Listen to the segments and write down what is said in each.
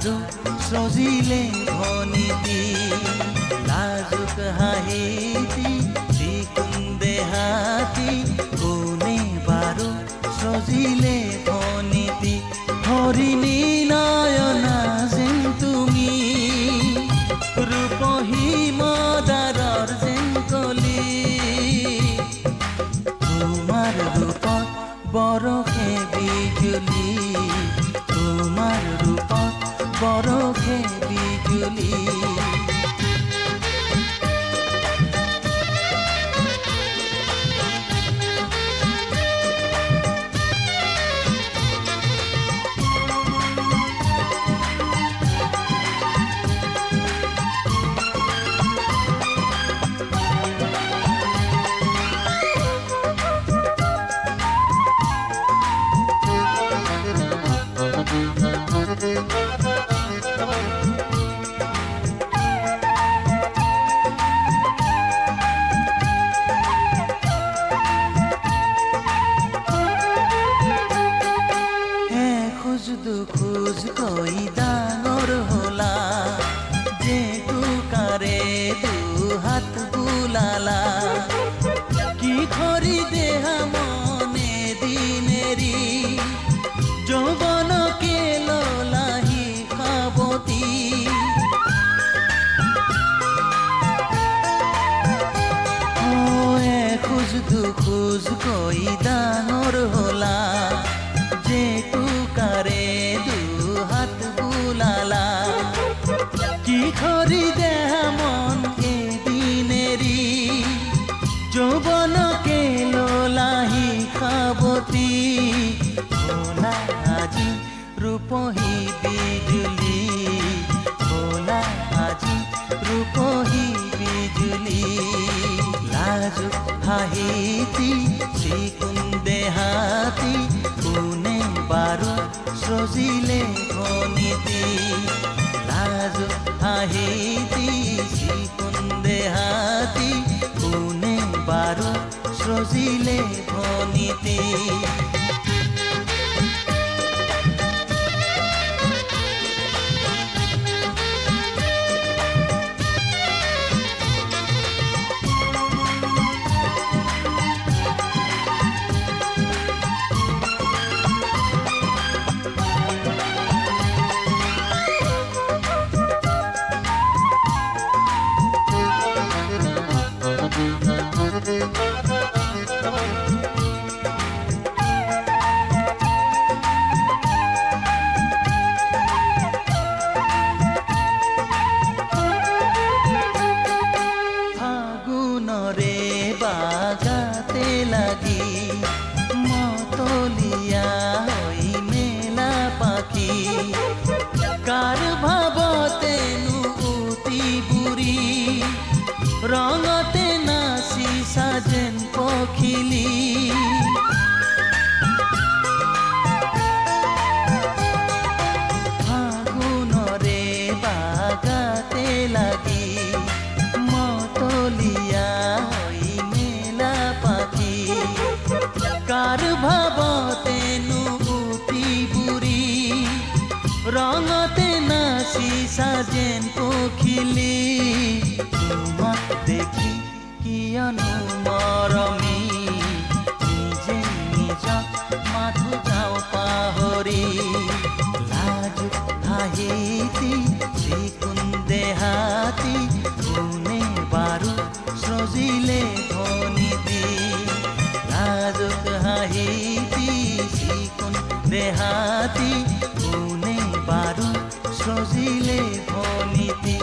बारू सजिले भनिति लाजुक हाहिति चिकुन देहाती कोने बारू सजिले भनिति हरिणी नयना जेन तुमी रूपही मदारर जेन कली তোমার রূপত বরষে বিজুলি তোমার রূপত বরষে বিজুলি খুজ কই ডাঙৰ হলা যে টুকাৰে দুহাত বুলালা কি খৰি দেহা মনে দিনেৰি যৌৱনকে ললাহি খাবতি খোজ কই ডাঙৰ হলা যে টুকাৰে দুহাত বুলালা কি খৰি দেহা মন এদিনেৰি যৌৱনকে ললাহি খাবতি ভোলা আজি ৰূপহী বিজুলি ভোলা আজি ৰূপহী বিজুলি লাজুক হাহিতি চিকুন দেহাতি কোনে বাৰু সজিলে ভনিতি লাজুক হাহিতি চিকুন দেহাতি কোনে বাৰু সজিলে ভনিতি ফাগুনৰে বাগাতে লাগি মতলীয়া হৈ মেলা পাখি কাৰ ভাৱতেনো উটি বুৰি ৰঙতে নাচি সাজেন পখিলি ফাগুনৰে বাগাতে লাগি মতলীয়া হৈ মেলা পাখি কাৰ ভাৱতেনো উটি বুৰি ৰঙতে নাচি সাজেন পখিলি তোমাক দেখি কিয়নো মৰমি নিজে নিজক মাথো যাওঁ পাহৰি লাজুক হাঁহিতি চিকুন দেহাতি কোনে বাৰু সজিলে ভনিতি লাজুক হাঁহিতি চিকুন দেহাতি কোনে বাৰু সজিলে ভনিতি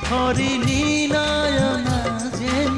হৰিণী নয়না যেন